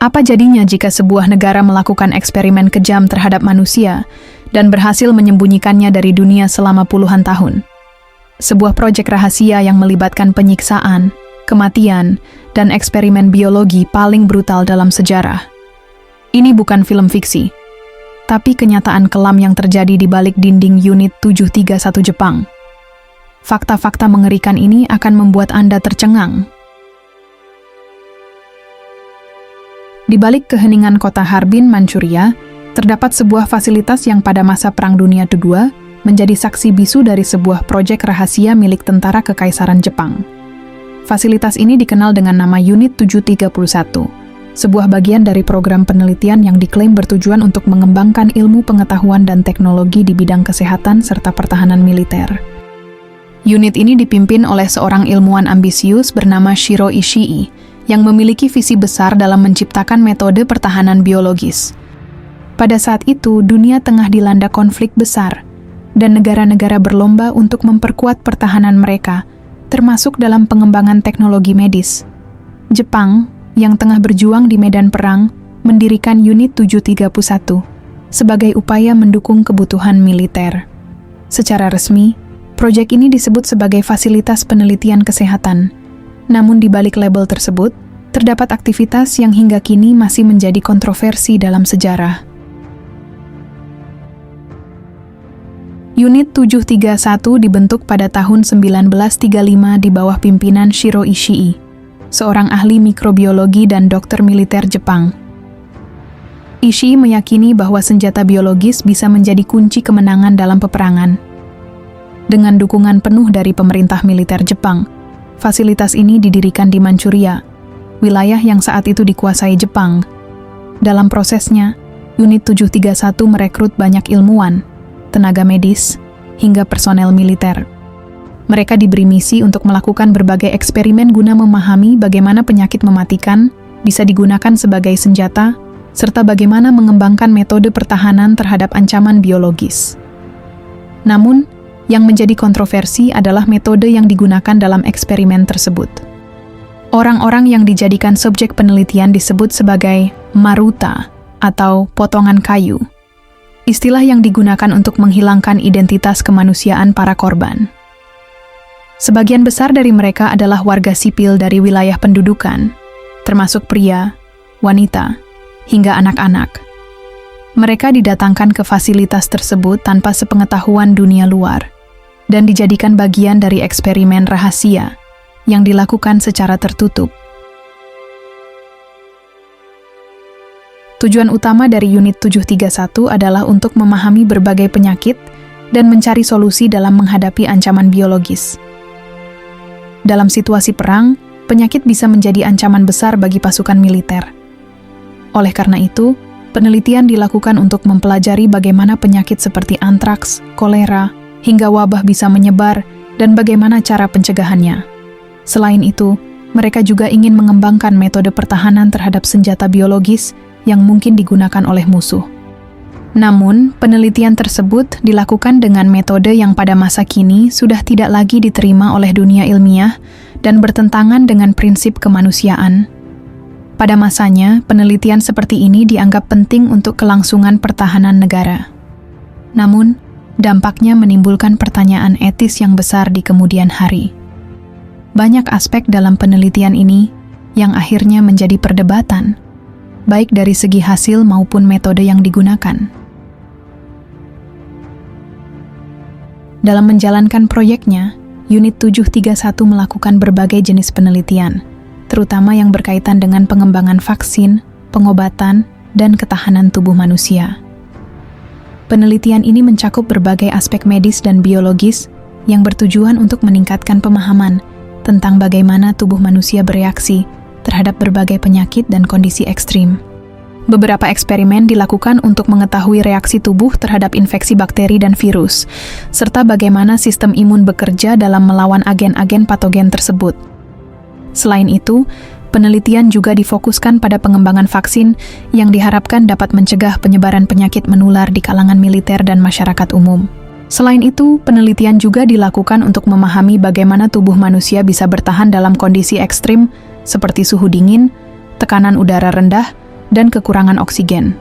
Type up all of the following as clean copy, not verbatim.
Apa jadinya jika sebuah negara melakukan eksperimen kejam terhadap manusia dan berhasil menyembunyikannya dari dunia selama puluhan tahun? Sebuah proyek rahasia yang melibatkan penyiksaan, kematian, dan eksperimen biologi paling brutal dalam sejarah. Ini bukan film fiksi, tapi kenyataan kelam yang terjadi di balik dinding Unit 731 Jepang. Fakta-fakta mengerikan ini akan membuat Anda tercengang. Di balik keheningan kota Harbin, Manchuria, terdapat sebuah fasilitas yang pada masa Perang Dunia II menjadi saksi bisu dari sebuah proyek rahasia milik tentara Kekaisaran Jepang. Fasilitas ini dikenal dengan nama Unit 731, sebuah bagian dari program penelitian yang diklaim bertujuan untuk mengembangkan ilmu pengetahuan dan teknologi di bidang kesehatan serta pertahanan militer. Unit ini dipimpin oleh seorang ilmuwan ambisius bernama Shiro Ishii, yang memiliki visi besar dalam menciptakan metode pertahanan biologis. Pada saat itu, dunia tengah dilanda konflik besar, dan negara-negara berlomba untuk memperkuat pertahanan mereka, termasuk dalam pengembangan teknologi medis. Jepang, yang tengah berjuang di medan perang, mendirikan Unit 731 sebagai upaya mendukung kebutuhan militer. Secara resmi, proyek ini disebut sebagai fasilitas penelitian kesehatan. Namun di balik label tersebut, terdapat aktivitas yang hingga kini masih menjadi kontroversi dalam sejarah. Unit 731 dibentuk pada tahun 1935 di bawah pimpinan Shiro Ishii, seorang ahli mikrobiologi dan dokter militer Jepang. Ishii meyakini bahwa senjata biologis bisa menjadi kunci kemenangan dalam peperangan. Dengan dukungan penuh dari pemerintah militer Jepang, fasilitas ini didirikan di Manchuria, wilayah yang saat itu dikuasai Jepang. Dalam prosesnya, Unit 731 merekrut banyak ilmuwan, tenaga medis, hingga personel militer. Mereka diberi misi untuk melakukan berbagai eksperimen guna memahami bagaimana penyakit mematikan bisa digunakan sebagai senjata, serta bagaimana mengembangkan metode pertahanan terhadap ancaman biologis. Namun, yang menjadi kontroversi adalah metode yang digunakan dalam eksperimen tersebut. Orang-orang yang dijadikan subjek penelitian disebut sebagai maruta atau potongan kayu, istilah yang digunakan untuk menghilangkan identitas kemanusiaan para korban. Sebagian besar dari mereka adalah warga sipil dari wilayah pendudukan, termasuk pria, wanita, hingga anak-anak. Mereka didatangkan ke fasilitas tersebut tanpa sepengetahuan dunia luar, dan dijadikan bagian dari eksperimen rahasia yang dilakukan secara tertutup. Tujuan utama dari Unit 731 adalah untuk memahami berbagai penyakit dan mencari solusi dalam menghadapi ancaman biologis. Dalam situasi perang, penyakit bisa menjadi ancaman besar bagi pasukan militer. Oleh karena itu, penelitian dilakukan untuk mempelajari bagaimana penyakit seperti antraks, kolera, hingga wabah bisa menyebar dan bagaimana cara pencegahannya. Selain itu, mereka juga ingin mengembangkan metode pertahanan terhadap senjata biologis yang mungkin digunakan oleh musuh. Namun, penelitian tersebut dilakukan dengan metode yang pada masa kini sudah tidak lagi diterima oleh dunia ilmiah dan bertentangan dengan prinsip kemanusiaan. Pada masanya, penelitian seperti ini dianggap penting untuk kelangsungan pertahanan negara. Namun, dampaknya menimbulkan pertanyaan etis yang besar di kemudian hari. Banyak aspek dalam penelitian ini yang akhirnya menjadi perdebatan, baik dari segi hasil maupun metode yang digunakan. Dalam menjalankan proyeknya, Unit 731 melakukan berbagai jenis penelitian, terutama yang berkaitan dengan pengembangan vaksin, pengobatan, dan ketahanan tubuh manusia. Penelitian ini mencakup berbagai aspek medis dan biologis yang bertujuan untuk meningkatkan pemahaman tentang bagaimana tubuh manusia bereaksi terhadap berbagai penyakit dan kondisi ekstrim. Beberapa eksperimen dilakukan untuk mengetahui reaksi tubuh terhadap infeksi bakteri dan virus, serta bagaimana sistem imun bekerja dalam melawan agen-agen patogen tersebut. Selain itu, penelitian juga difokuskan pada pengembangan vaksin yang diharapkan dapat mencegah penyebaran penyakit menular di kalangan militer dan masyarakat umum. Selain itu, penelitian juga dilakukan untuk memahami bagaimana tubuh manusia bisa bertahan dalam kondisi ekstrim seperti suhu dingin, tekanan udara rendah, dan kekurangan oksigen.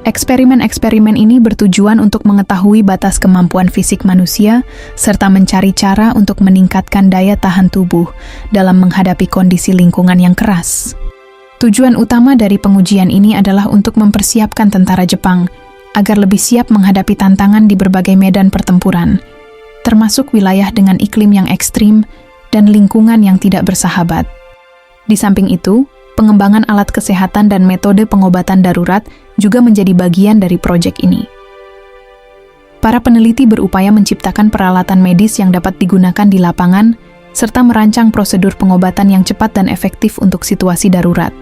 Eksperimen-eksperimen ini bertujuan untuk mengetahui batas kemampuan fisik manusia serta mencari cara untuk meningkatkan daya tahan tubuh dalam menghadapi kondisi lingkungan yang keras. Tujuan utama dari pengujian ini adalah untuk mempersiapkan tentara Jepang agar lebih siap menghadapi tantangan di berbagai medan pertempuran, termasuk wilayah dengan iklim yang ekstrim dan lingkungan yang tidak bersahabat. Di samping itu, pengembangan alat kesehatan dan metode pengobatan darurat juga menjadi bagian dari proyek ini. Para peneliti berupaya menciptakan peralatan medis yang dapat digunakan di lapangan, serta merancang prosedur pengobatan yang cepat dan efektif untuk situasi darurat.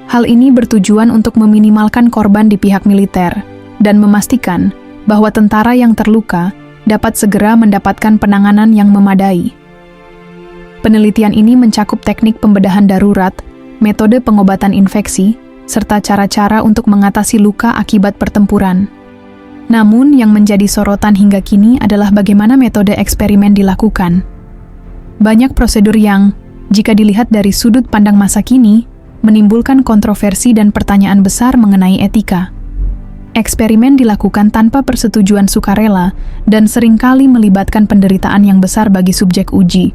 Hal ini bertujuan untuk meminimalkan korban di pihak militer dan memastikan bahwa tentara yang terluka dapat segera mendapatkan penanganan yang memadai. Penelitian ini mencakup teknik pembedahan darurat, metode pengobatan infeksi, serta cara-cara untuk mengatasi luka akibat pertempuran. Namun, yang menjadi sorotan hingga kini adalah bagaimana metode eksperimen dilakukan. Banyak prosedur yang, jika dilihat dari sudut pandang masa kini, menimbulkan kontroversi dan pertanyaan besar mengenai etika. Eksperimen dilakukan tanpa persetujuan sukarela dan seringkali melibatkan penderitaan yang besar bagi subjek uji.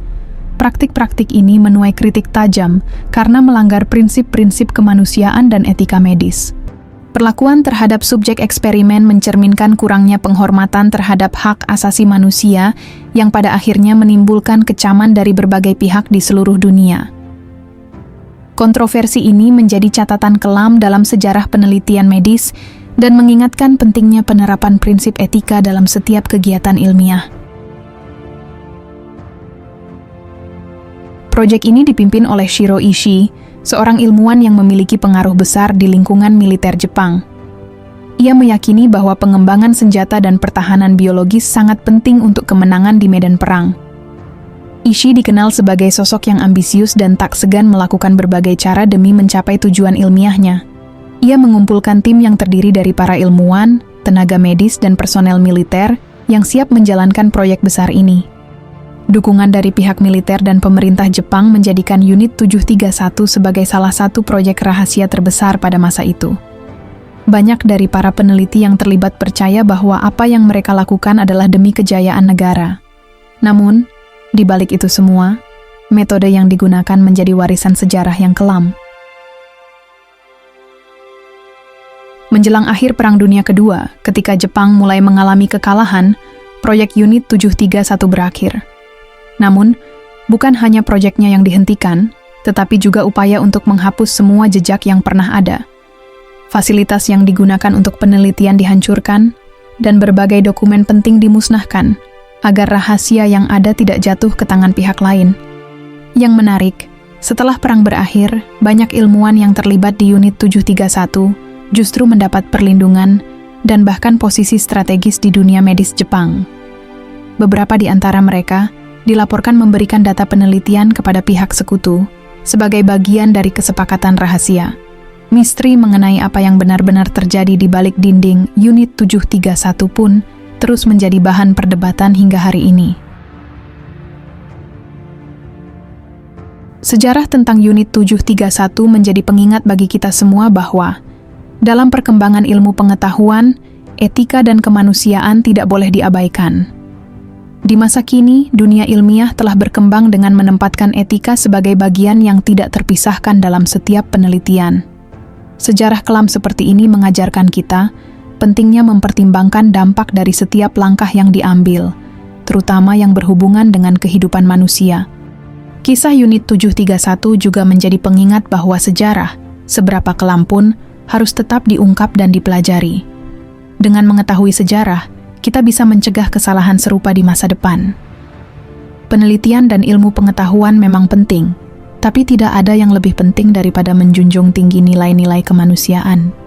Praktik-praktik ini menuai kritik tajam karena melanggar prinsip-prinsip kemanusiaan dan etika medis. Perlakuan terhadap subjek eksperimen mencerminkan kurangnya penghormatan terhadap hak asasi manusia yang pada akhirnya menimbulkan kecaman dari berbagai pihak di seluruh dunia. Kontroversi ini menjadi catatan kelam dalam sejarah penelitian medis dan mengingatkan pentingnya penerapan prinsip etika dalam setiap kegiatan ilmiah. Proyek ini dipimpin oleh Shiro Ishii, seorang ilmuwan yang memiliki pengaruh besar di lingkungan militer Jepang. Ia meyakini bahwa pengembangan senjata dan pertahanan biologis sangat penting untuk kemenangan di medan perang. Ishii dikenal sebagai sosok yang ambisius dan tak segan melakukan berbagai cara demi mencapai tujuan ilmiahnya. Ia mengumpulkan tim yang terdiri dari para ilmuwan, tenaga medis, dan personel militer yang siap menjalankan proyek besar ini. Dukungan dari pihak militer dan pemerintah Jepang menjadikan Unit 731 sebagai salah satu proyek rahasia terbesar pada masa itu. Banyak dari para peneliti yang terlibat percaya bahwa apa yang mereka lakukan adalah demi kejayaan negara. Namun, di balik itu semua, metode yang digunakan menjadi warisan sejarah yang kelam. Menjelang akhir Perang Dunia Kedua, ketika Jepang mulai mengalami kekalahan, proyek Unit 731 berakhir. Namun, bukan hanya proyeknya yang dihentikan, tetapi juga upaya untuk menghapus semua jejak yang pernah ada. Fasilitas yang digunakan untuk penelitian dihancurkan, dan berbagai dokumen penting dimusnahkan, agar rahasia yang ada tidak jatuh ke tangan pihak lain. Yang menarik, setelah perang berakhir, banyak ilmuwan yang terlibat di Unit 731 justru mendapat perlindungan dan bahkan posisi strategis di dunia medis Jepang. Beberapa di antara mereka dilaporkan memberikan data penelitian kepada pihak sekutu sebagai bagian dari kesepakatan rahasia. Misteri mengenai apa yang benar-benar terjadi di balik dinding Unit 731 pun terus menjadi bahan perdebatan hingga hari ini. Sejarah tentang Unit 731 menjadi pengingat bagi kita semua bahwa dalam perkembangan ilmu pengetahuan, etika dan kemanusiaan tidak boleh diabaikan. Di masa kini, dunia ilmiah telah berkembang dengan menempatkan etika sebagai bagian yang tidak terpisahkan dalam setiap penelitian. Sejarah kelam seperti ini mengajarkan kita pentingnya mempertimbangkan dampak dari setiap langkah yang diambil, terutama yang berhubungan dengan kehidupan manusia. Kisah Unit 731 juga menjadi pengingat bahwa sejarah, seberapa kelam pun, harus tetap diungkap dan dipelajari. Dengan mengetahui sejarah, kita bisa mencegah kesalahan serupa di masa depan. Penelitian dan ilmu pengetahuan memang penting, tapi tidak ada yang lebih penting daripada menjunjung tinggi nilai-nilai kemanusiaan.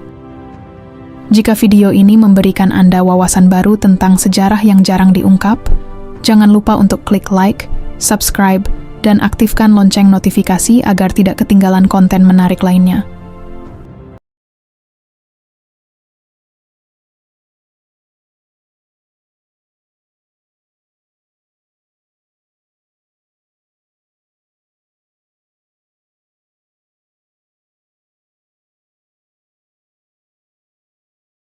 Jika video ini memberikan Anda wawasan baru tentang sejarah yang jarang diungkap, jangan lupa untuk klik like, subscribe, dan aktifkan lonceng notifikasi agar tidak ketinggalan konten menarik lainnya.